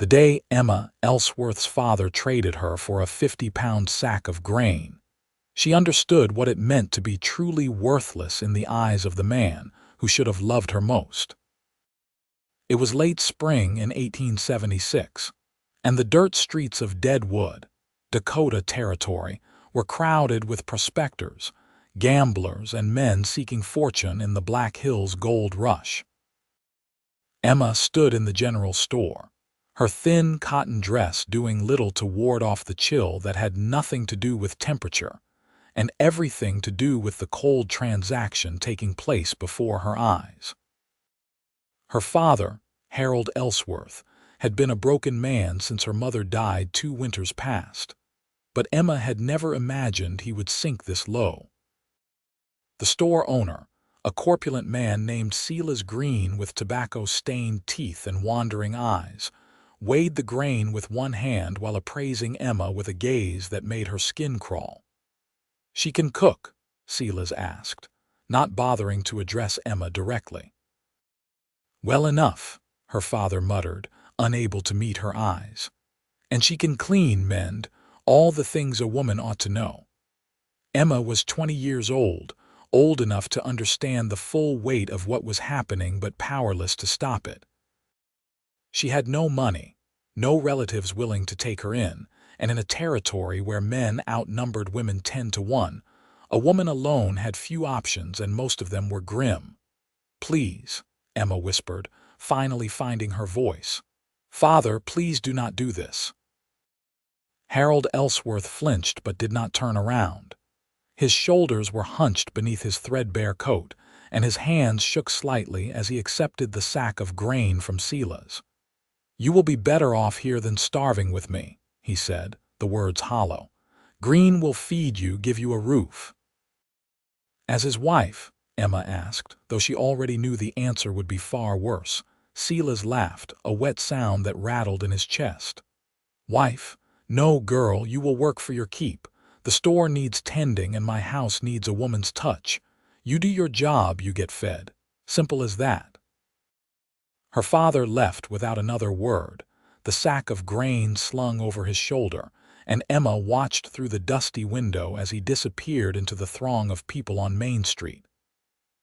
The day Emma, Ellsworth's father, traded her for a 50-pound sack of grain, she understood what it meant to be truly worthless in the eyes of the man who should have loved her most. It was late spring in 1876, and the dirt streets of Deadwood, Dakota Territory, were crowded with prospectors, gamblers, and men seeking fortune in the Black Hills gold rush. Emma stood in the general store, her thin cotton dress doing little to ward off the chill that had nothing to do with temperature and everything to do with the cold transaction taking place before her eyes. Her father, Harold Ellsworth, had been a broken man since her mother died 2 winters past, but Emma had never imagined he would sink this low. The store owner, a corpulent man named Silas Greene with tobacco-stained teeth and wandering eyes, weighed the grain with one hand while appraising Emma with a gaze that made her skin crawl. "She can cook?" Silas asked, not bothering to address Emma directly. "Well enough," her father muttered, unable to meet her eyes. "And she can clean, mend, all the things a woman ought to know." Emma was 20 years old enough to understand the full weight of what was happening but powerless to stop it. She had no money, no relatives willing to take her in, and in a territory where men outnumbered women 10 to 1, a woman alone had few options and most of them were grim. "Please," Emma whispered, finally finding her voice. "Father, please do not do this." Harold Ellsworth flinched but did not turn around. His shoulders were hunched beneath his threadbare coat, and his hands shook slightly as he accepted the sack of grain from Silas. "You will be better off here than starving with me," he said, the words hollow. "Greene will feed you, give you a roof." As his wife, Emma asked, though she already knew the answer would be far worse. Silas laughed, a wet sound that rattled in his chest. "Wife? No, girl, you will work for your keep. The store needs tending and my house needs a woman's touch. You do your job, you get fed. Simple as that." Her father left without another word, the sack of grain slung over his shoulder, and Emma watched through the dusty window as he disappeared into the throng of people on Main Street.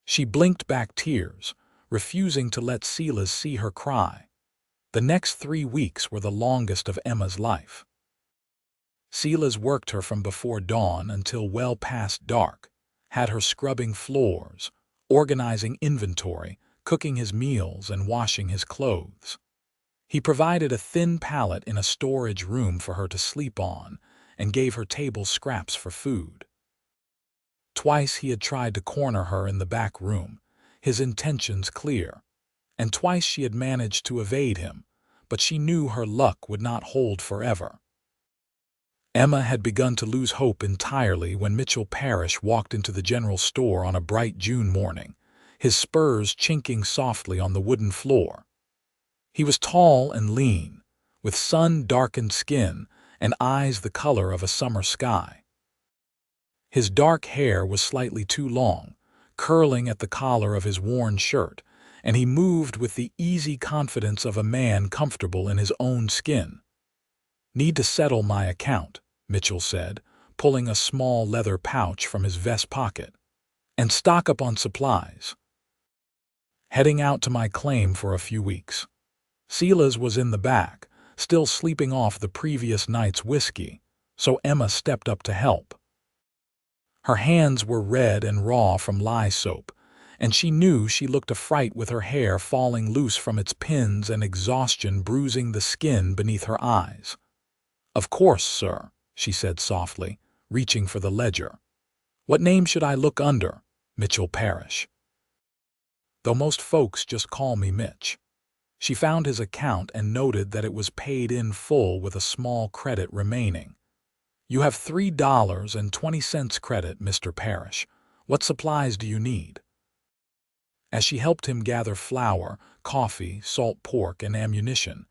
She blinked back tears, refusing to let Silas see her cry. The next 3 weeks were the longest of Emma's life. Silas worked her from before dawn until well past dark, had her scrubbing floors, organizing inventory, cooking his meals, and washing his clothes. He provided a thin pallet in a storage room for her to sleep on and gave her table scraps for food. Twice he had tried to corner her in the back room, his intentions clear, and twice she had managed to evade him, but she knew her luck would not hold forever. Emma had begun to lose hope entirely when Mitchell Parrish walked into the general store on a bright June morning, his spurs chinking softly on the wooden floor. He was tall and lean, with sun-darkened skin and eyes the color of a summer sky. His dark hair was slightly too long, curling at the collar of his worn shirt, and he moved with the easy confidence of a man comfortable in his own skin. "Need to settle my account," Mitchell said, pulling a small leather pouch from his vest pocket, "and stock up on supplies. Heading out to my claim for a few weeks." Silas was in the back, still sleeping off the previous night's whiskey, so Emma stepped up to help. Her hands were red and raw from lye soap, and she knew she looked a fright with her hair falling loose from its pins and exhaustion bruising the skin beneath her eyes. "Of course, sir," she said softly, reaching for the ledger. "What name should I look under?" "Mitchell Parrish. Though most folks just call me Mitch." She found his account and noted that it was paid in full with a small credit remaining. "You have $3.20 credit, Mr. Parrish. What supplies do you need?" As she helped him gather flour, coffee, salt pork, and ammunition,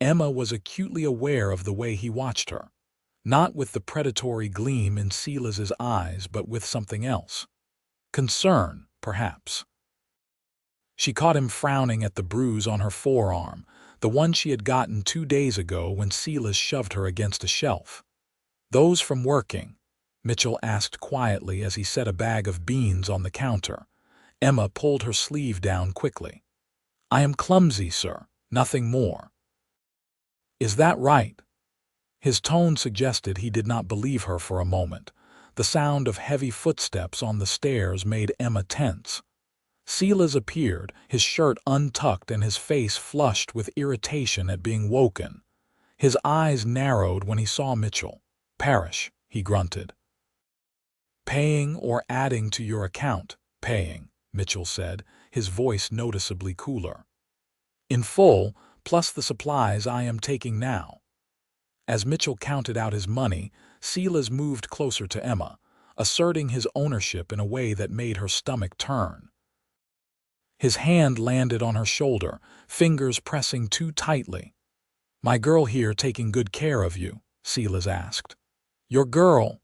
Emma was acutely aware of the way he watched her, not with the predatory gleam in Silas's eyes but with something else. Concern, perhaps. She caught him frowning at the bruise on her forearm, the one she had gotten 2 days ago when Silas shoved her against a shelf. "Those from working?" Mitchell asked quietly as he set a bag of beans on the counter. Emma pulled her sleeve down quickly. "I am clumsy, sir, nothing more." "Is that right?" His tone suggested he did not believe her for a moment. The sound of heavy footsteps on the stairs made Emma tense. Silas appeared, his shirt untucked and his face flushed with irritation at being woken. His eyes narrowed when he saw Mitchell. "Parrish," he grunted. "Paying or adding to your account?" "Paying," Mitchell said, his voice noticeably cooler. "In full, plus the supplies I am taking now." As Mitchell counted out his money, Silas moved closer to Emma, asserting his ownership in a way that made her stomach turn. His hand landed on her shoulder, fingers pressing too tightly. "My girl here taking good care of you?" Silas asked. "Your girl?"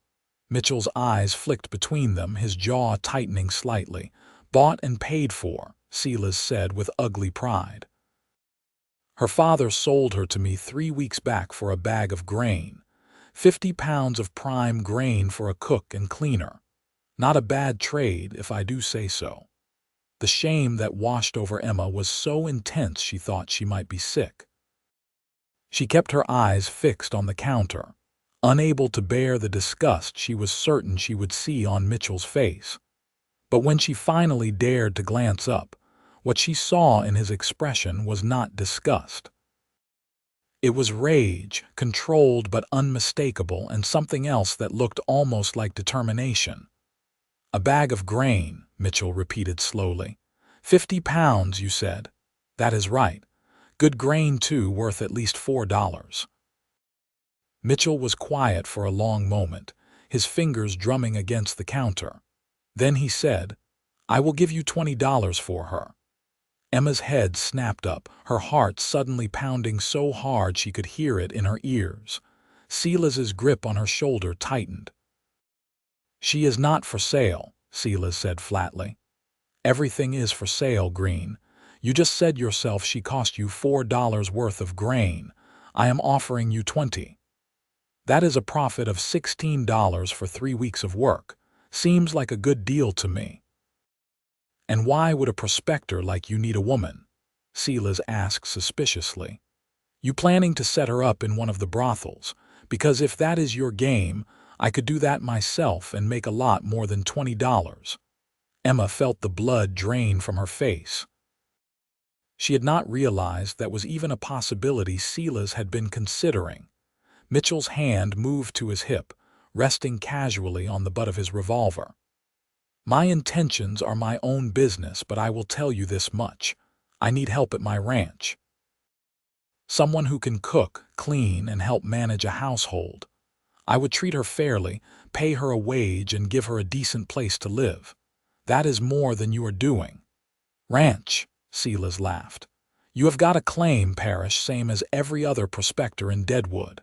Mitchell's eyes flicked between them, his jaw tightening slightly. "Bought and paid for," Silas said with ugly pride. "Her father sold her to me 3 weeks back for a bag of grain. 50 pounds of prime grain for a cook and cleaner. Not a bad trade, if I do say so." The shame that washed over Emma was so intense she thought she might be sick. She kept her eyes fixed on the counter, unable to bear the disgust she was certain she would see on Mitchell's face. But when she finally dared to glance up, what she saw in his expression was not disgust. It was rage, controlled but unmistakable, and something else that looked almost like determination. "A bag of grain," Mitchell repeated slowly. 50 pounds, you said? That is right. Good grain, too, worth at least $4. Mitchell was quiet for a long moment, his fingers drumming against the counter. Then he said, "I will give you $20 for her." Emma's head snapped up, her heart suddenly pounding so hard she could hear it in her ears. Silas's grip on her shoulder tightened. "She is not for sale," Silas said flatly. "Everything is for sale, Greene. You just said yourself she cost you $4 worth of grain. I am offering you 20. That is a profit of $16 for 3 weeks of work. Seems like a good deal to me." "And why would a prospector like you need a woman?" Silas asked suspiciously. "You planning to set her up in one of the brothels? Because if that is your game, I could do that myself and make a lot more than $20. Emma felt the blood drain from her face. She had not realized that was even a possibility Silas had been considering. Mitchell's hand moved to his hip, resting casually on the butt of his revolver. "My intentions are my own business, but I will tell you this much. I need help at my ranch. Someone who can cook, clean, and help manage a household. I would treat her fairly, pay her a wage, and give her a decent place to live. That is more than you are doing." "Ranch," Silas laughed. "You have got a claim, Parrish, same as every other prospector in Deadwood.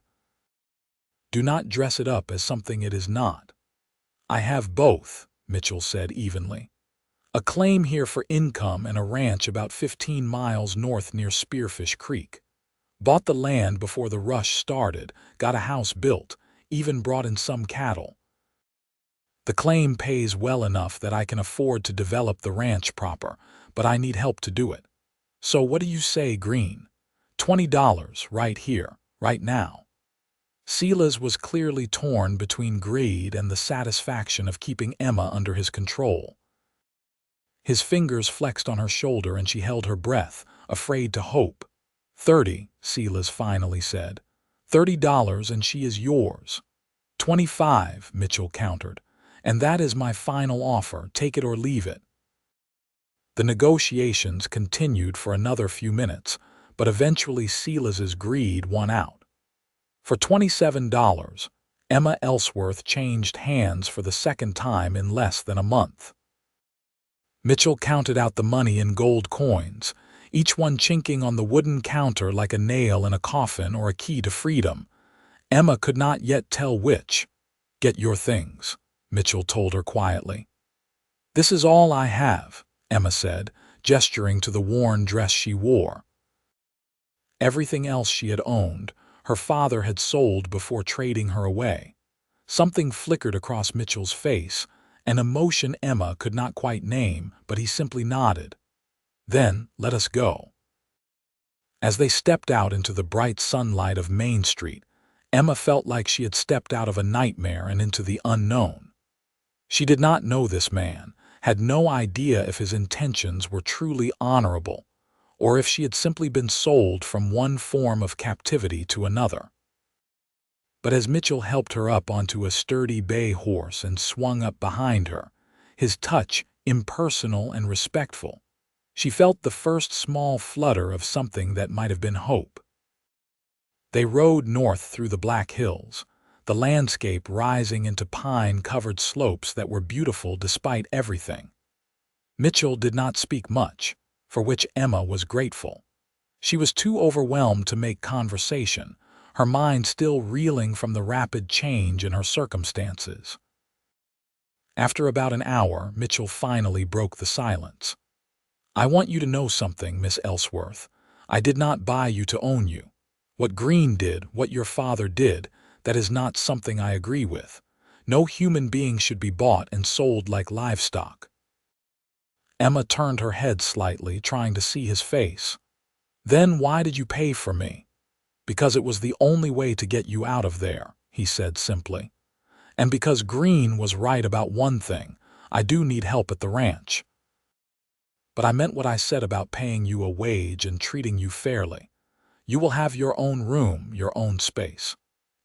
Do not dress it up as something it is not." "I have both," Mitchell said evenly. "A claim here for income and a ranch about 15 miles north near Spearfish Creek. Bought the land before the rush started, got a house built, even brought in some cattle. The claim pays well enough that I can afford to develop the ranch proper, but I need help to do it. So what do you say, Greene? $20 right here, right now." Silas was clearly torn between greed and the satisfaction of keeping Emma under his control. His fingers flexed on her shoulder and she held her breath, afraid to hope. 30, Silas finally said. $30 and she is yours. 25, Mitchell countered. And that is my final offer, take it or leave it. The negotiations continued for another few minutes, but eventually Silas's greed won out. For $27, Emma Ellsworth changed hands for the second time in less than a month. Mitchell counted out the money in gold coins, each one chinking on the wooden counter like a nail in a coffin or a key to freedom. Emma could not yet tell which. "Get your things," Mitchell told her quietly. "This is all I have," Emma said, gesturing to the worn dress she wore. Everything else she had owned, her father had sold before trading her away. Something flickered across Mitchell's face, an emotion Emma could not quite name, but he simply nodded. "Then, let us go." As they stepped out into the bright sunlight of Main Street, Emma felt like she had stepped out of a nightmare and into the unknown. She did not know this man, had no idea if his intentions were truly honorable, or if she had simply been sold from one form of captivity to another. But as Mitchell helped her up onto a sturdy bay horse and swung up behind her, his touch impersonal and respectful, she felt the first small flutter of something that might have been hope. They rode north through the Black Hills, the landscape rising into pine-covered slopes that were beautiful despite everything. Mitchell did not speak much, for which Emma was grateful. She was too overwhelmed to make conversation, her mind still reeling from the rapid change in her circumstances. After about an hour, Mitchell finally broke the silence. "I want you to know something, Miss Ellsworth. I did not buy you to own you. What Greene did, what your father did, that is not something I agree with. No human being should be bought and sold like livestock." Emma turned her head slightly, trying to see his face. "Then why did you pay for me?" "Because it was the only way to get you out of there," he said simply. "And because Greene was right about one thing, I do need help at the ranch. But I meant what I said about paying you a wage and treating you fairly. You will have your own room, your own space.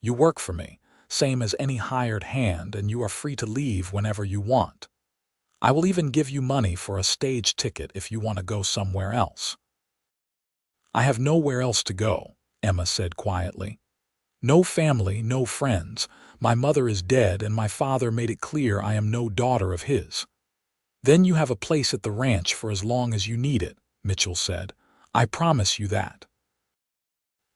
You work for me, same as any hired hand, and you are free to leave whenever you want. I will even give you money for a stage ticket if you want to go somewhere else." "I have nowhere else to go," Emma said quietly. "No family, no friends. My mother is dead, and my father made it clear I am no daughter of his." "Then you have a place at the ranch for as long as you need it," Mitchell said. "I promise you that."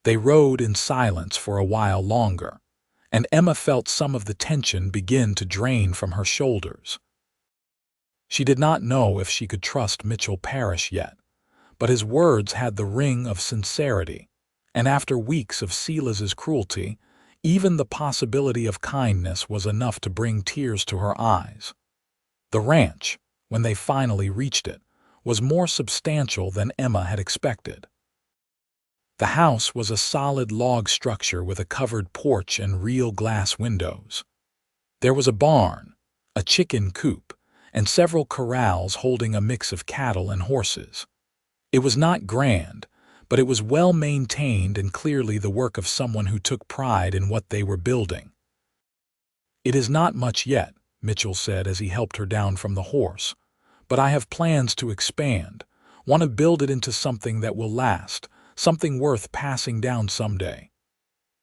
They rode in silence for a while longer, and Emma felt some of the tension begin to drain from her shoulders. She did not know if she could trust Mitchell Parrish yet, but his words had the ring of sincerity, and after weeks of Silas's cruelty, even the possibility of kindness was enough to bring tears to her eyes. The ranch, when they finally reached it, was more substantial than Emma had expected. The house was a solid log structure with a covered porch and real glass windows. There was a barn, a chicken coop, and several corrals holding a mix of cattle and horses. It was not grand, but it was well maintained and clearly the work of someone who took pride in what they were building. "It is not much yet," Mitchell said as he helped her down from the horse, "but I have plans to expand, want to build it into something that will last, something worth passing down someday."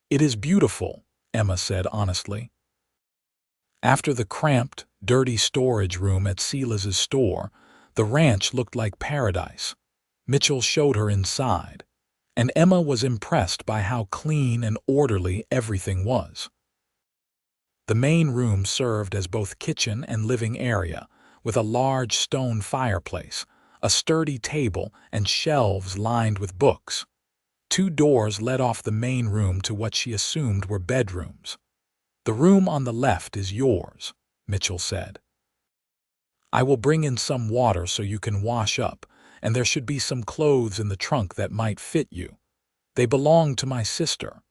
"It is beautiful," Emma said honestly. After the cramped, dirty storage room at Silas's store, the ranch looked like paradise. Mitchell showed her inside, and Emma was impressed by how clean and orderly everything was. The main room served as both kitchen and living area, with a large stone fireplace, a sturdy table, and shelves lined with books. 2 doors led off the main room to what she assumed were bedrooms. "The room on the left is yours," Mitchell said. "I will bring in some water so you can wash up, and there should be some clothes in the trunk that might fit you. They belong to my sister.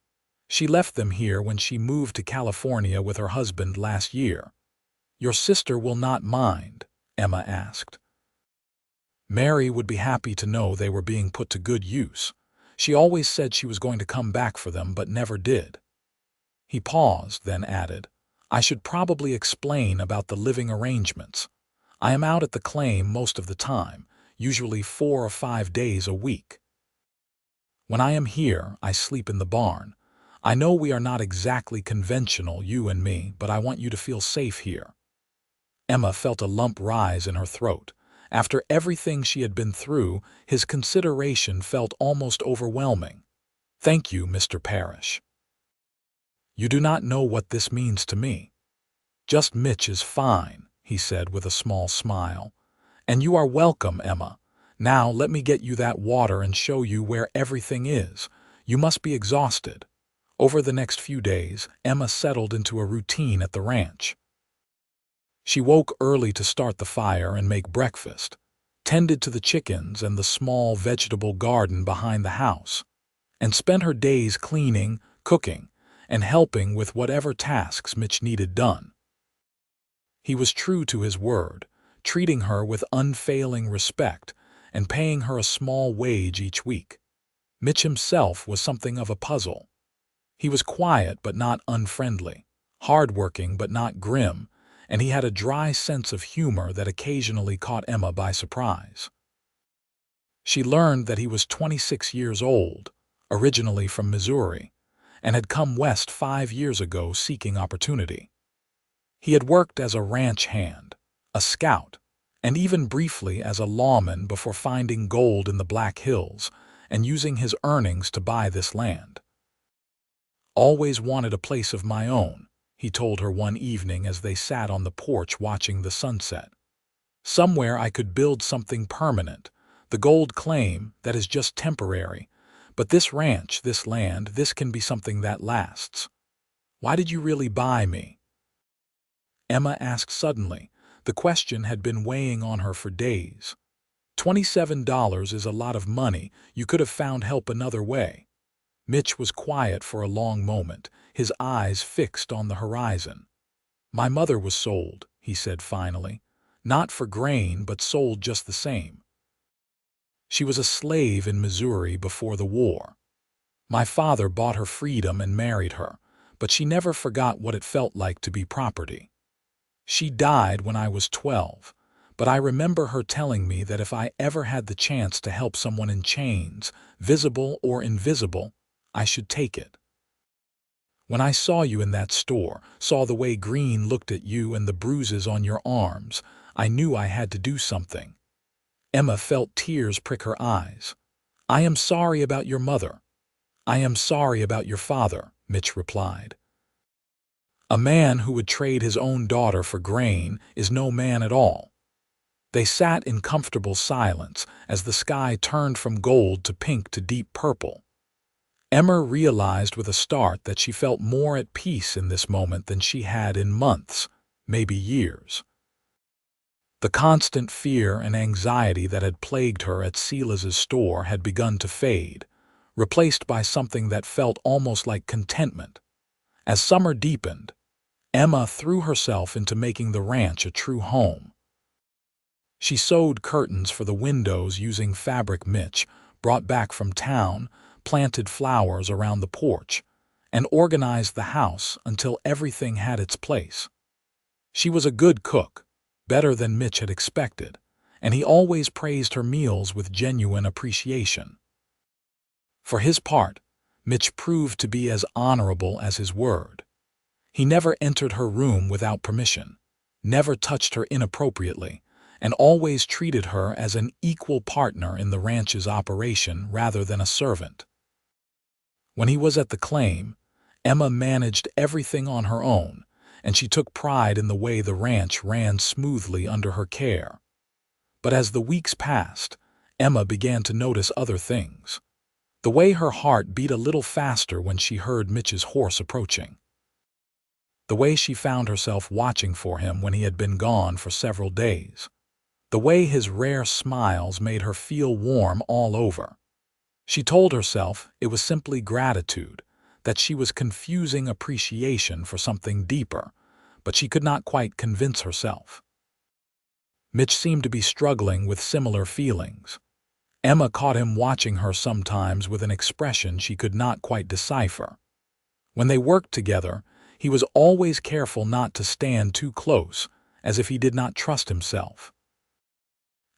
She left them here when she moved to California with her husband last year." "Your sister will not mind?" Emma asked. "Mary would be happy to know they were being put to good use. She always said she was going to come back for them, but never did." He paused, then added, "I should probably explain about the living arrangements. I am out at the claim most of the time, usually 4 or 5 days a week. When I am here, I sleep in the barn. I know we are not exactly conventional, you and me, but I want you to feel safe here." Emma felt a lump rise in her throat. After everything she had been through, his consideration felt almost overwhelming. "Thank you, Mr. Parrish. You do not know what this means to me." "Just Mitch is fine," he said with a small smile. "And you are welcome, Emma. Now let me get you that water and show you where everything is. You must be exhausted." Over the next few days, Emma settled into a routine at the ranch. She woke early to start the fire and make breakfast, tended to the chickens and the small vegetable garden behind the house, and spent her days cleaning, cooking, and helping with whatever tasks Mitch needed done. He was true to his word, treating her with unfailing respect and paying her a small wage each week. Mitch himself was something of a puzzle. He was quiet but not unfriendly, hardworking but not grim, and he had a dry sense of humor that occasionally caught Emma by surprise. She learned that he was 26 years old, originally from Missouri, and had come west 5 years ago seeking opportunity. He had worked as a ranch hand, a scout, and even briefly as a lawman before finding gold in the Black Hills and using his earnings to buy this land. "Always wanted a place of my own," he told her one evening as they sat on the porch watching the sunset. "Somewhere I could build something permanent. The gold claim, that is just temporary. But this ranch, this land, this can be something that lasts." "Why did you really buy me?" Emma asked suddenly. The question had been weighing on her for days. $27 is a lot of money. You could have found help another way. Mitch was quiet for a long moment, his eyes fixed on the horizon. "My mother was sold," he said finally. "Not for grain, but sold just the same. She was a slave in Missouri before the war. My father bought her freedom and married her, but she never forgot what it felt like to be property. She died when I was 12, but I remember her telling me that if I ever had the chance to help someone in chains, visible or invisible, I should take it. When I saw you in that store, saw the way Greene looked at you and the bruises on your arms, I knew I had to do something." Emma felt tears prick her eyes. "I am sorry about your mother. I am sorry about your father," Mitch replied. "A man who would trade his own daughter for grain is no man at all." They sat in comfortable silence as the sky turned from gold to pink to deep purple. Emma realized with a start that she felt more at peace in this moment than she had in months, maybe years. The constant fear and anxiety that had plagued her at Silas's store had begun to fade, replaced by something that felt almost like contentment. As summer deepened, Emma threw herself into making the ranch a true home. She sewed curtains for the windows using fabric Mitch brought back from town, planted flowers around the porch, and organized the house until everything had its place. She was a good cook, better than Mitch had expected, and he always praised her meals with genuine appreciation. For his part, Mitch proved to be as honorable as his word. He never entered her room without permission, never touched her inappropriately, and always treated her as an equal partner in the ranch's operation rather than a servant. When he was at the claim, Emma managed everything on her own, and she took pride in the way the ranch ran smoothly under her care. But as the weeks passed, Emma began to notice other things. The way her heart beat a little faster when she heard Mitch's horse approaching. The way she found herself watching for him when he had been gone for several days. The way his rare smiles made her feel warm all over. She told herself it was simply gratitude, that she was confusing appreciation for something deeper, but she could not quite convince herself. Mitch seemed to be struggling with similar feelings. Emma caught him watching her sometimes with an expression she could not quite decipher. When they worked together, he was always careful not to stand too close, as if he did not trust himself.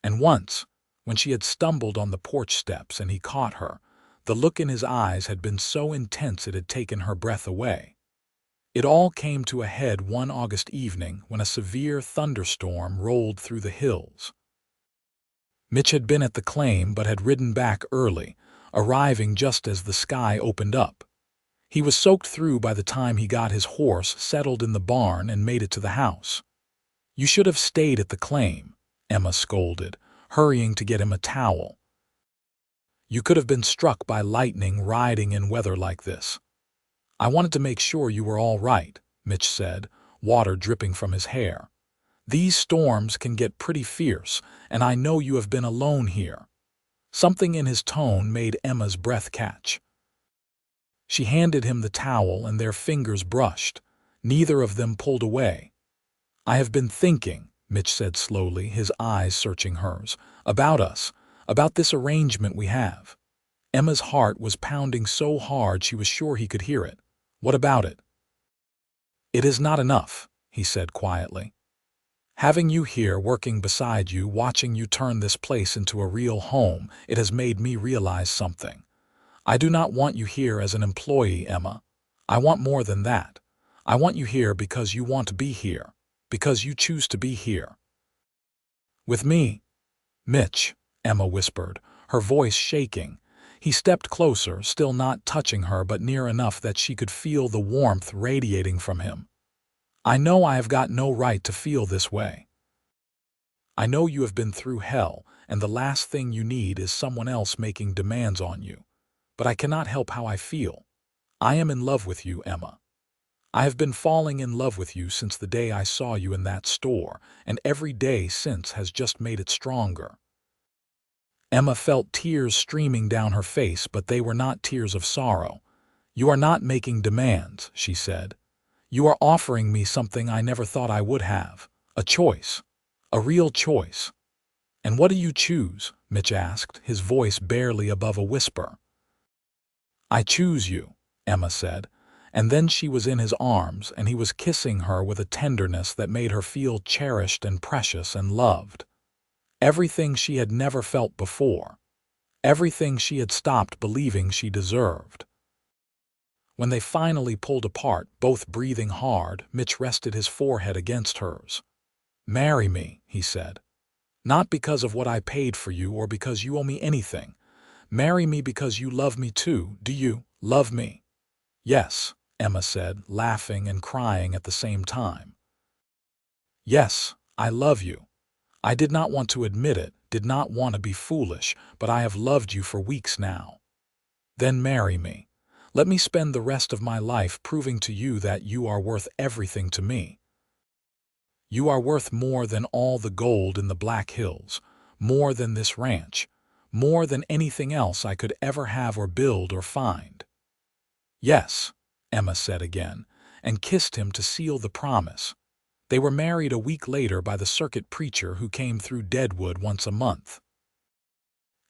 And once, when she had stumbled on the porch steps and he caught her, the look in his eyes had been so intense it had taken her breath away. It all came to a head one August evening when a severe thunderstorm rolled through the hills. Mitch had been at the claim but had ridden back early, arriving just as the sky opened up. He was soaked through by the time he got his horse settled in the barn and made it to the house. "You should have stayed at the claim," Emma scolded, hurrying to get him a towel. "You could have been struck by lightning riding in weather like this." "I wanted to make sure you were all right," Mitch said, water dripping from his hair. "These storms can get pretty fierce, and I know you have been alone here." Something in his tone made Emma's breath catch. She handed him the towel and their fingers brushed. Neither of them pulled away. "I have been thinking," Mitch said slowly, his eyes searching hers, "about us, about this arrangement we have." Emma's heart was pounding so hard she was sure he could hear it. "What about it?" "It is not enough," he said quietly. "Having you here, working beside you, watching you turn this place into a real home, it has made me realize something. I do not want you here as an employee, Emma. I want more than that. I want you here because you want to be here, because you choose to be here." "With me, Mitch," Emma whispered, her voice shaking. He stepped closer, still not touching her but near enough that she could feel the warmth radiating from him. "I know I have got no right to feel this way. I know you have been through hell, and the last thing you need is someone else making demands on you. But I cannot help how I feel. I am in love with you, Emma. I have been falling in love with you since the day I saw you in that store, and every day since has just made it stronger." Emma felt tears streaming down her face, but they were not tears of sorrow. "You are not making demands," she said. "You are offering me something I never thought I would have. A choice. A real choice." "And what do you choose?" Mitch asked, his voice barely above a whisper. "I choose you," Emma said, and then she was in his arms and he was kissing her with a tenderness that made her feel cherished and precious and loved. Everything she had never felt before. Everything she had stopped believing she deserved. When they finally pulled apart, both breathing hard, Mitch rested his forehead against hers. "Marry me," he said. "Not because of what I paid for you or because you owe me anything. Marry me because you love me too. Do you love me?" "Yes," Emma said, laughing and crying at the same time. "Yes, I love you. I did not want to admit it, did not want to be foolish, but I have loved you for weeks now." "Then marry me. Let me spend the rest of my life proving to you that you are worth everything to me. You are worth more than all the gold in the Black Hills, more than this ranch, more than anything else I could ever have or build or find." "Yes," Emma said again, and kissed him to seal the promise. They were married a week later by the circuit preacher who came through Deadwood once a month.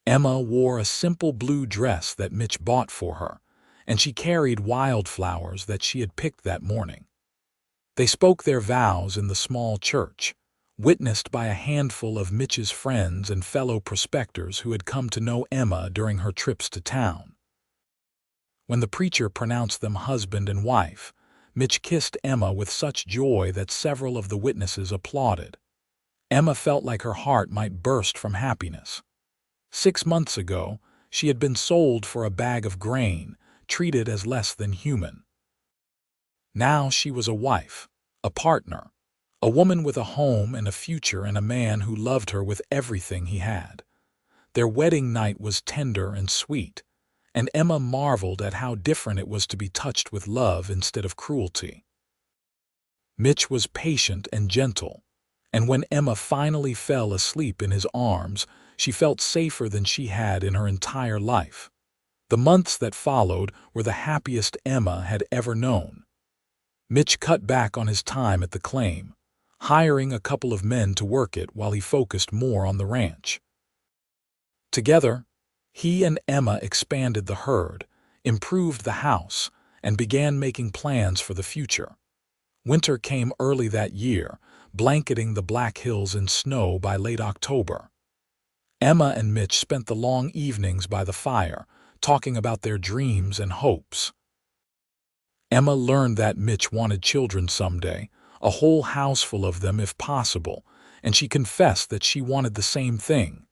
Emma wore a simple blue dress that Mitch bought for her, and she carried wildflowers that she had picked that morning. They spoke their vows in the small church, witnessed by a handful of Mitch's friends and fellow prospectors who had come to know Emma during her trips to town. When the preacher pronounced them husband and wife, Mitch kissed Emma with such joy that several of the witnesses applauded. Emma felt like her heart might burst from happiness. 6 months ago, she had been sold for a bag of grain, treated as less than human. Now she was a wife, a partner, a woman with a home and a future and a man who loved her with everything he had. Their wedding night was tender and sweet, and Emma marveled at how different it was to be touched with love instead of cruelty. Mitch was patient and gentle, and when Emma finally fell asleep in his arms, she felt safer than she had in her entire life. The months that followed were the happiest Emma had ever known. Mitch cut back on his time at the claim, hiring a couple of men to work it while he focused more on the ranch. Together, he and Emma expanded the herd, improved the house, and began making plans for the future. Winter came early that year, blanketing the Black Hills in snow by late October. Emma and Mitch spent the long evenings by the fire, talking about their dreams and hopes. Emma learned that Mitch wanted children someday, a whole house full of them if possible, and she confessed that she wanted the same thing.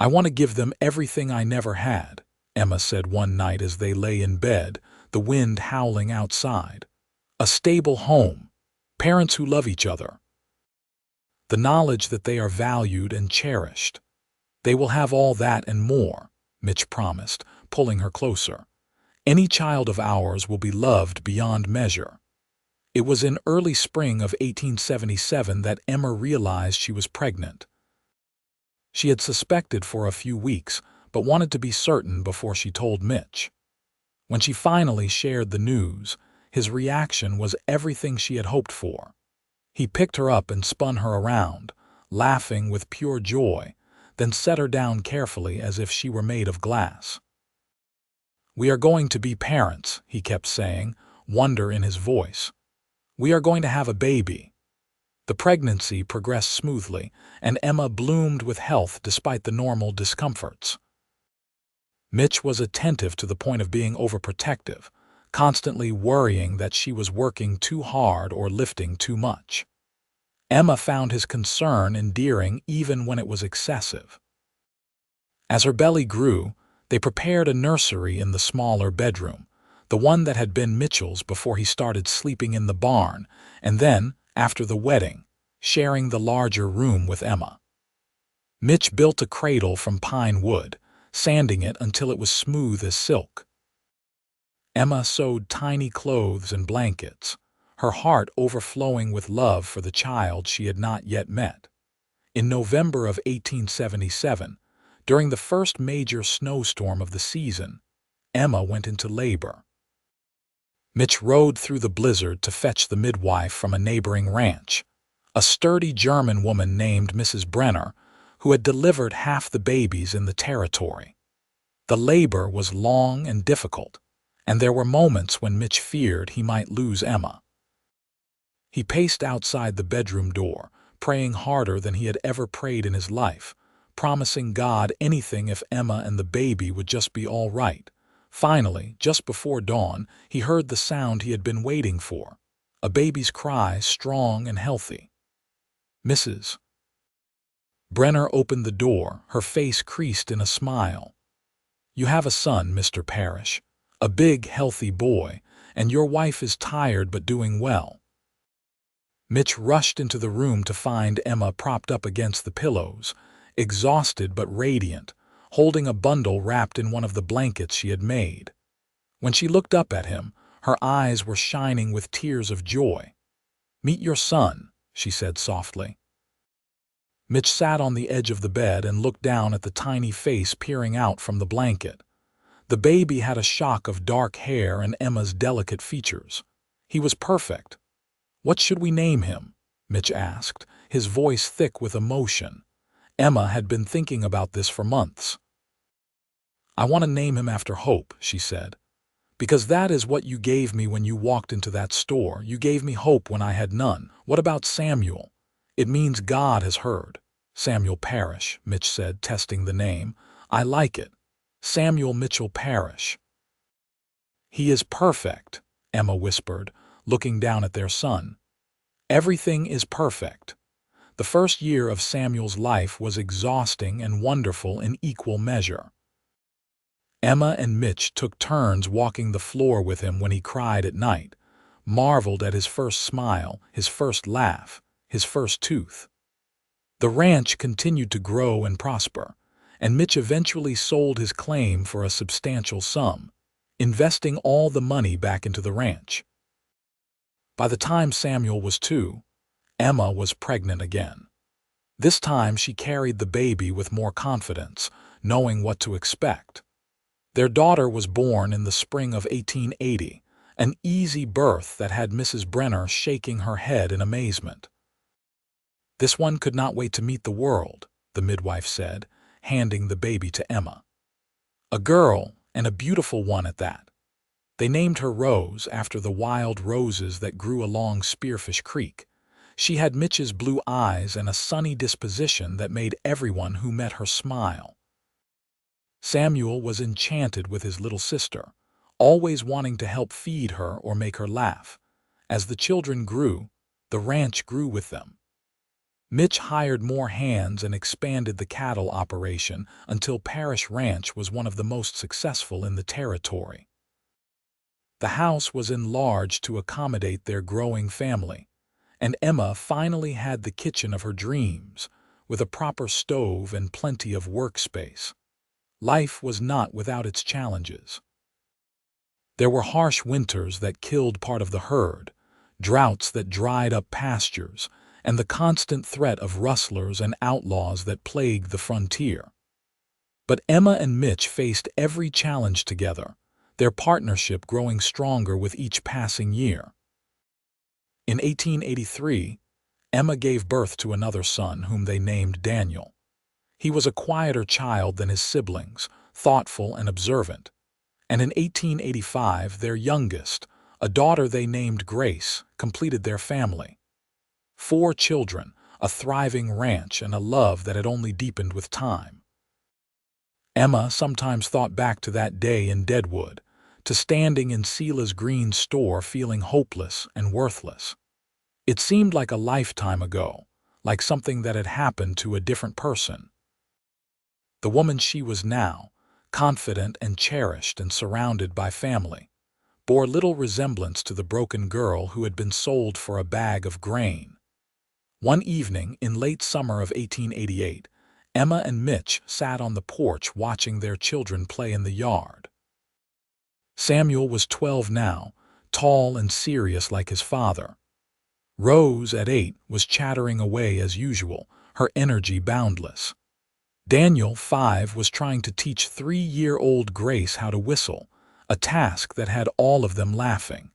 "I want to give them everything I never had," Emma said one night as they lay in bed, the wind howling outside. "A stable home, parents who love each other, the knowledge that they are valued and cherished." They will have all that and more, Mitch promised, pulling her closer. Any child of ours will be loved beyond measure. It was in early spring of 1877 that Emma realized she was pregnant. She had suspected for a few weeks, but wanted to be certain before she told Mitch. When she finally shared the news, his reaction was everything she had hoped for. He picked her up and spun her around, laughing with pure joy, then set her down carefully as if she were made of glass. "We are going to be parents," he kept saying, wonder in his voice. "We are going to have a baby." The pregnancy progressed smoothly, and Emma bloomed with health despite the normal discomforts. Mitch was attentive to the point of being overprotective, constantly worrying that she was working too hard or lifting too much. Emma found his concern endearing even when it was excessive. As her belly grew, they prepared a nursery in the smaller bedroom, the one that had been Mitchell's before he started sleeping in the barn, and then, after the wedding, sharing the larger room with Emma. Mitch built a cradle from pine wood, sanding it until it was smooth as silk. Emma sewed tiny clothes and blankets, her heart overflowing with love for the child she had not yet met. In November of 1877, during the first major snowstorm of the season, Emma went into labor. Mitch rode through the blizzard to fetch the midwife from a neighboring ranch, a sturdy German woman named Mrs. Brenner, who had delivered half the babies in the territory. The labor was long and difficult, and there were moments when Mitch feared he might lose Emma. He paced outside the bedroom door, praying harder than he had ever prayed in his life, promising God anything if Emma and the baby would just be all right. Finally, just before dawn, he heard the sound he had been waiting for, a baby's cry, strong and healthy. "Mrs. Brenner opened the door, her face creased in a smile. "You have a son, Mr. Parrish, a big, healthy boy, and your wife is tired but doing well." Mitch rushed into the room to find Emma propped up against the pillows, exhausted but radiant, holding a bundle wrapped in one of the blankets she had made. When she looked up at him, her eyes were shining with tears of joy. "Meet your son," she said softly. Mitch sat on the edge of the bed and looked down at the tiny face peering out from the blanket. The baby had a shock of dark hair and Emma's delicate features. He was perfect. "What should we name him?" Mitch asked, his voice thick with emotion. Emma had been thinking about this for months. "I want to name him after hope," she said. "Because that is what you gave me when you walked into that store. You gave me hope when I had none." "What about Samuel?" "It means God has heard." "Samuel Parrish," Mitch said, testing the name. "I like it. Samuel Mitchell Parrish." "He is perfect," Emma whispered, looking down at their son. "Everything is perfect." The first year of Samuel's life was exhausting and wonderful in equal measure. Emma and Mitch took turns walking the floor with him when he cried at night, marveled at his first smile, his first laugh, his first tooth. The ranch continued to grow and prosper, and Mitch eventually sold his claim for a substantial sum, investing all the money back into the ranch. By the time Samuel was 2, Emma was pregnant again. This time she carried the baby with more confidence, knowing what to expect. Their daughter was born in the spring of 1880, an easy birth that had Mrs. Brenner shaking her head in amazement. "This one could not wait to meet the world," the midwife said, handing the baby to Emma. "A girl, and a beautiful one at that." They named her Rose after the wild roses that grew along Spearfish Creek. She had Mitch's blue eyes and a sunny disposition that made everyone who met her smile. Samuel was enchanted with his little sister, always wanting to help feed her or make her laugh. As the children grew, the ranch grew with them. Mitch hired more hands and expanded the cattle operation until Parrish Ranch was one of the most successful in the territory. The house was enlarged to accommodate their growing family, and Emma finally had the kitchen of her dreams, with a proper stove and plenty of workspace. Life was not without its challenges. There were harsh winters that killed part of the herd, droughts that dried up pastures, and the constant threat of rustlers and outlaws that plagued the frontier. But Emma and Mitch faced every challenge together, their partnership growing stronger with each passing year. In 1883, Emma gave birth to another son whom they named Daniel. He was a quieter child than his siblings, thoughtful and observant. And in 1885, their youngest, a daughter they named Grace, completed their family. 4 children, a thriving ranch, and a love that had only deepened with time. Emma sometimes thought back to that day in Deadwood, to standing in Silas Greene's store feeling hopeless and worthless. It seemed like a lifetime ago, like something that had happened to a different person. The woman she was now, confident and cherished and surrounded by family, bore little resemblance to the broken girl who had been sold for a bag of grain. One evening in late summer of 1888, Emma and Mitch sat on the porch watching their children play in the yard. Samuel was 12 now, tall and serious like his father. Rose, at 8, was chattering away as usual, her energy boundless. Daniel, 5, was trying to teach 3-year-old Grace how to whistle, a task that had all of them laughing.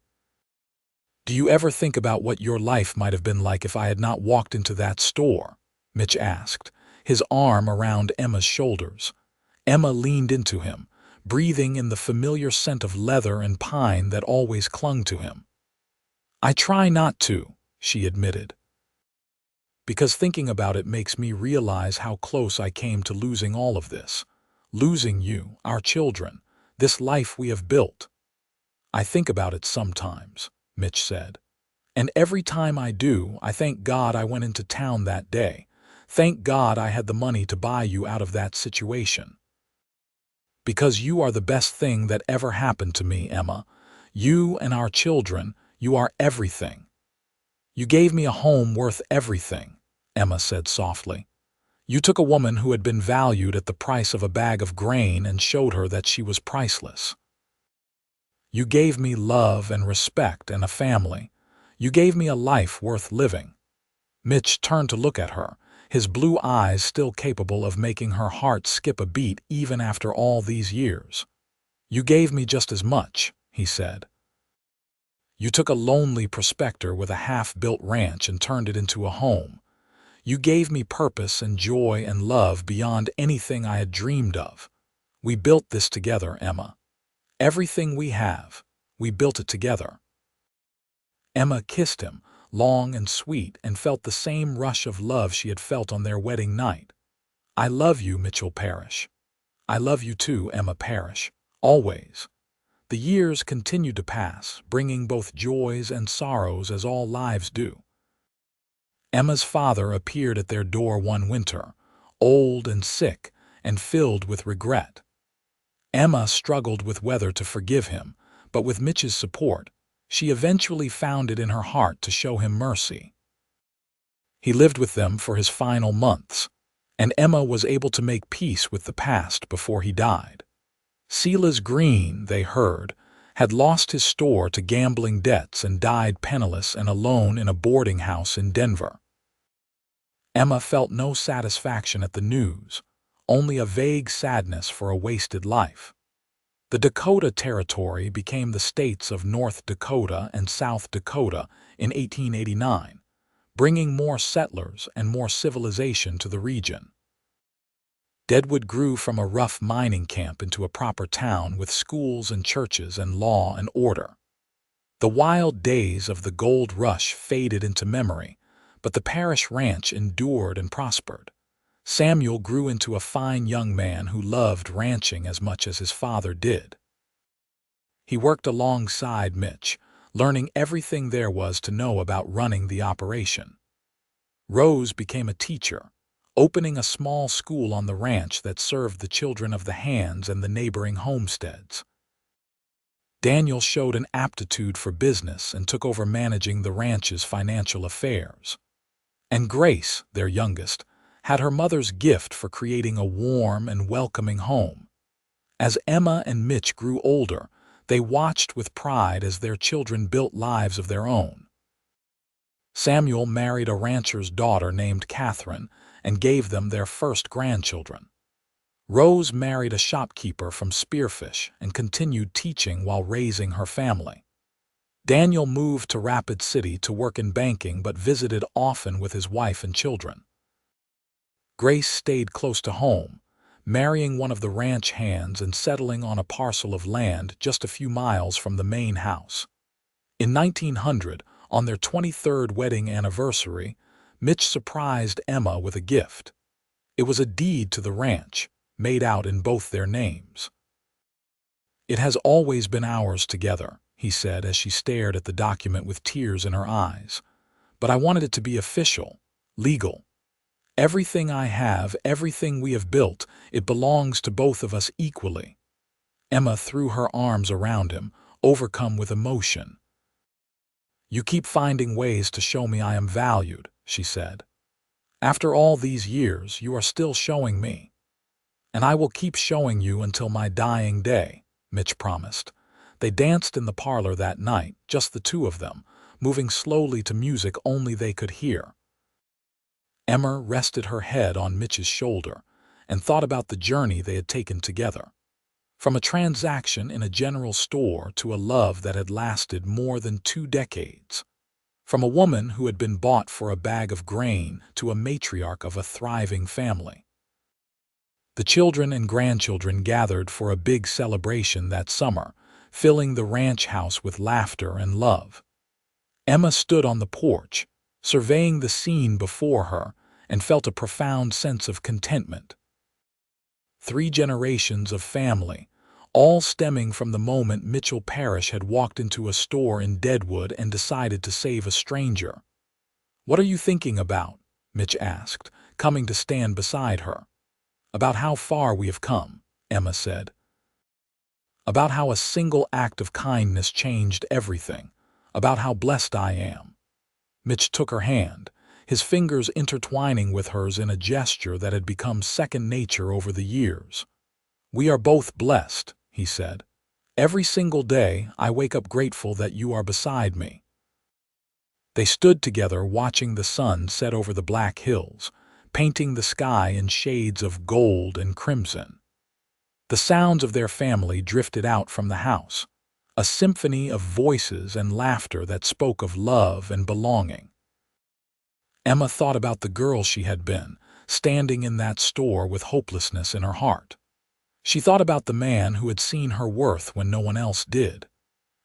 "Do you ever think about what your life might have been like if I had not walked into that store?" Mitch asked, his arm around Emma's shoulders. Emma leaned into him, breathing in the familiar scent of leather and pine that always clung to him. "I try not to," she admitted, "because thinking about it makes me realize how close I came to losing all of this. Losing you, our children, this life we have built." "I think about it sometimes," Mitch said. "And every time I do, I thank God I went into town that day. Thank God I had the money to buy you out of that situation. Because you are the best thing that ever happened to me, Emma. You and our children, you are everything." "You gave me a home worth everything," Emma said softly. "You took a woman who had been valued at the price of a bag of grain and showed her that she was priceless. You gave me love and respect and a family. You gave me a life worth living." Mitch turned to look at her, his blue eyes still capable of making her heart skip a beat even after all these years. "You gave me just as much," he said. "You took a lonely prospector with a half-built ranch and turned it into a home. You gave me purpose and joy and love beyond anything I had dreamed of. We built this together, Emma. Everything we have, we built it together." Emma kissed him, long and sweet, and felt the same rush of love she had felt on their wedding night. "I love you, Mitchell Parrish." "I love you too, Emma Parrish. Always." The years continued to pass, bringing both joys and sorrows as all lives do. Emma's father appeared at their door one winter, old and sick and filled with regret. Emma struggled with whether to forgive him, but with Mitch's support, she eventually found it in her heart to show him mercy. He lived with them for his final months, and Emma was able to make peace with the past before he died. Silas Greene, they heard, had lost his store to gambling debts and died penniless and alone in a boarding house in Denver. Emma felt no satisfaction at the news, only a vague sadness for a wasted life. The Dakota Territory became the states of North Dakota and South Dakota in 1889, bringing more settlers and more civilization to the region. Deadwood grew from a rough mining camp into a proper town with schools and churches and law and order. The wild days of the gold rush faded into memory, but the Parrish ranch endured and prospered. Samuel grew into a fine young man who loved ranching as much as his father did. He worked alongside Mitch, learning everything there was to know about running the operation. Rose became a teacher, opening a small school on the ranch that served the children of the hands and the neighboring homesteads. Daniel showed an aptitude for business and took over managing the ranch's financial affairs. And Grace, their youngest, had her mother's gift for creating a warm and welcoming home. As Emma and Mitch grew older, they watched with pride as their children built lives of their own. Samuel married a rancher's daughter named Catherine and gave them their first grandchildren. Rose married a shopkeeper from Spearfish and continued teaching while raising her family. Daniel moved to Rapid City to work in banking but visited often with his wife and children. Grace stayed close to home, marrying one of the ranch hands and settling on a parcel of land just a few miles from the main house. In 1900, on their 23rd wedding anniversary, Mitch surprised Emma with a gift. It was a deed to the ranch, made out in both their names. "It has always been ours together," he said as she stared at the document with tears in her eyes. "But I wanted it to be official, legal. Everything I have, everything we have built, it belongs to both of us equally." Emma threw her arms around him, overcome with emotion. "You keep finding ways to show me I am valued," she said. "After all these years, you are still showing me." "And I will keep showing you until my dying day," Mitch promised. They danced in the parlor that night, just the two of them, moving slowly to music only they could hear. Emma rested her head on Mitch's shoulder and thought about the journey they had taken together. From a transaction in a general store to a love that had lasted more than 2 decades. From a woman who had been bought for a bag of grain to a matriarch of a thriving family. The children and grandchildren gathered for a big celebration that summer, filling the ranch house with laughter and love. Emma stood on the porch, surveying the scene before her, and felt a profound sense of contentment. 3 generations of family, all stemming from the moment Mitchell Parrish had walked into a store in Deadwood and decided to save a stranger. "What are you thinking about?" Mitch asked, coming to stand beside her. "About how far we have come," Emma said. "About how a single act of kindness changed everything. About how blessed I am." Mitch took her hand, his fingers intertwining with hers in a gesture that had become second nature over the years. "We are both blessed," he said. "Every single day I wake up grateful that you are beside me." They stood together watching the sun set over the Black Hills, painting the sky in shades of gold and crimson. The sounds of their family drifted out from the house, a symphony of voices and laughter that spoke of love and belonging. Emma thought about the girl she had been, standing in that store with hopelessness in her heart. She thought about the man who had seen her worth when no one else did.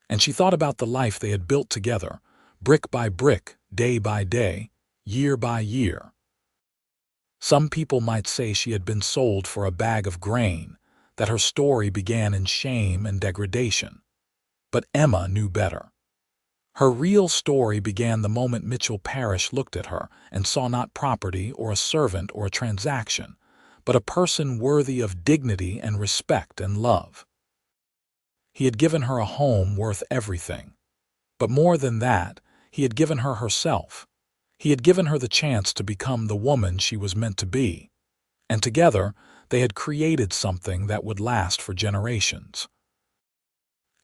And she thought about the life they had built together, brick by brick, day by day, year by year. Some people might say she had been sold for a bag of grain, that her story began in shame and degradation. But Emma knew better. Her real story began the moment Mitchell Parrish looked at her and saw not property or a servant or a transaction, but a person worthy of dignity and respect and love. He had given her a home worth everything. But more than that, he had given her herself. He had given her the chance to become the woman she was meant to be. And together, they had created something that would last for generations.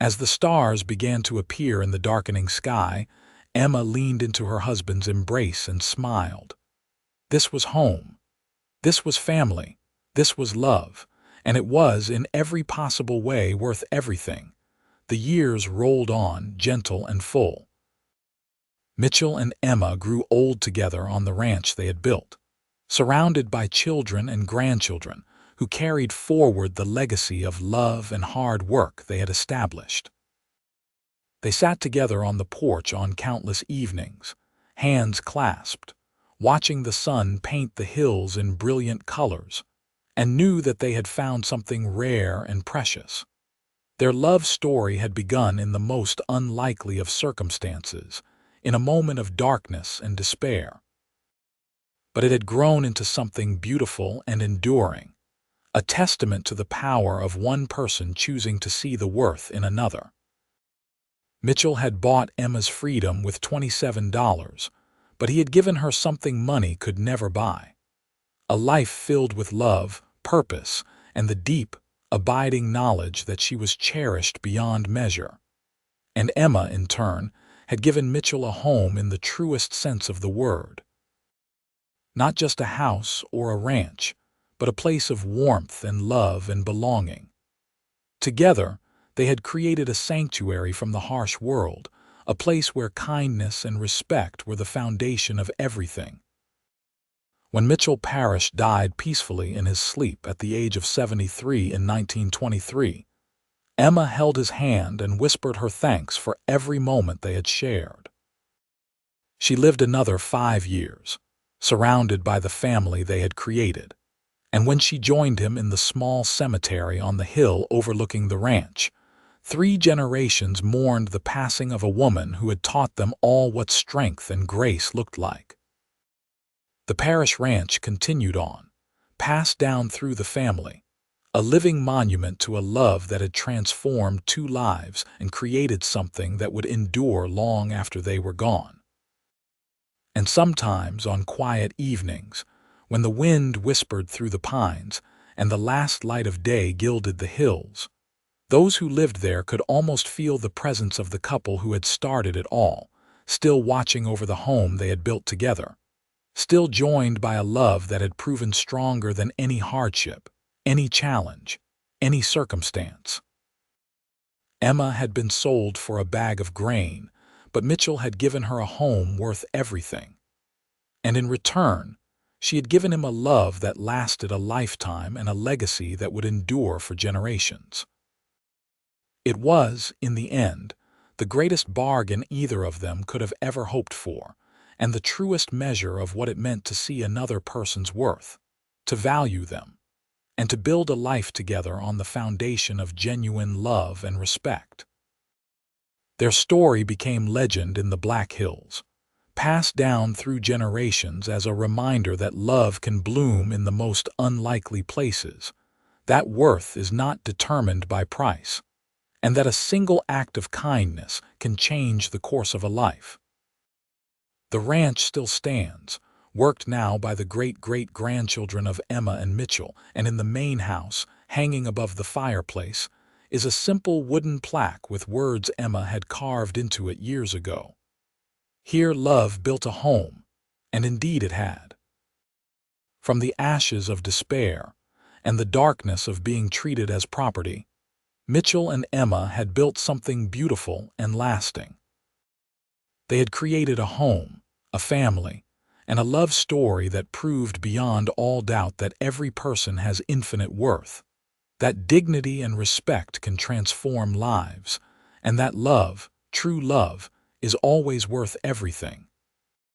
As the stars began to appear in the darkening sky, Emma leaned into her husband's embrace and smiled. This was home. This was family. This was love. And it was, in every possible way, worth everything. The years rolled on, gentle and full. Mitchell and Emma grew old together on the ranch they had built, surrounded by children and grandchildren who carried forward the legacy of love and hard work they had established. They sat together on the porch on countless evenings, hands clasped, watching the sun paint the hills in brilliant colors, and knew that they had found something rare and precious. Their love story had begun in the most unlikely of circumstances, in a moment of darkness and despair. But it had grown into something beautiful and enduring, a testament to the power of one person choosing to see the worth in another. Mitchell had bought Emma's freedom with $27, but he had given her something money could never buy. a life filled with love, purpose, and the deep, abiding knowledge that she was cherished beyond measure. And Emma, in turn, had given Mitchell a home in the truest sense of the word. Not just a house or a ranch, but a place of warmth and love and belonging. Together, they had created a sanctuary from the harsh world, a place where kindness and respect were the foundation of everything. When Mitchell Parrish died peacefully in his sleep at the age of 73 in 1923, Emma held his hand and whispered her thanks for every moment they had shared. She lived another 5 years, surrounded by the family they had created, and when she joined him in the small cemetery on the hill overlooking the ranch, 3 generations mourned the passing of a woman who had taught them all what strength and grace looked like. The Parrish Ranch continued on, passed down through the family, a living monument to a love that had transformed 2 lives and created something that would endure long after they were gone. And sometimes, on quiet evenings, when the wind whispered through the pines and the last light of day gilded the hills, those who lived there could almost feel the presence of the couple who had started it all, still watching over the home they had built together, still joined by a love that had proven stronger than any hardship, any challenge, any circumstance. Emma had been sold for a bag of grain, but Mitchell had given her a home worth everything. And in return, she had given him a love that lasted a lifetime and a legacy that would endure for generations. It was, in the end, the greatest bargain either of them could have ever hoped for, and the truest measure of what it meant to see another person's worth, to value them, and to build a life together on the foundation of genuine love and respect. Their story became legend in the Black Hills, passed down through generations as a reminder that love can bloom in the most unlikely places, that worth is not determined by price, and that a single act of kindness can change the course of a life. The ranch still stands, worked now by the great-great-grandchildren of Emma and Mitchell, and in the main house, hanging above the fireplace, is a simple wooden plaque with words Emma had carved into it years ago. Here love built a home, and indeed it had. From the ashes of despair and the darkness of being treated as property, Mitchell and Emma had built something beautiful and lasting. They had created a home, a family, and a love story that proved beyond all doubt that every person has infinite worth, that dignity and respect can transform lives, and that love, true love, is always worth everything.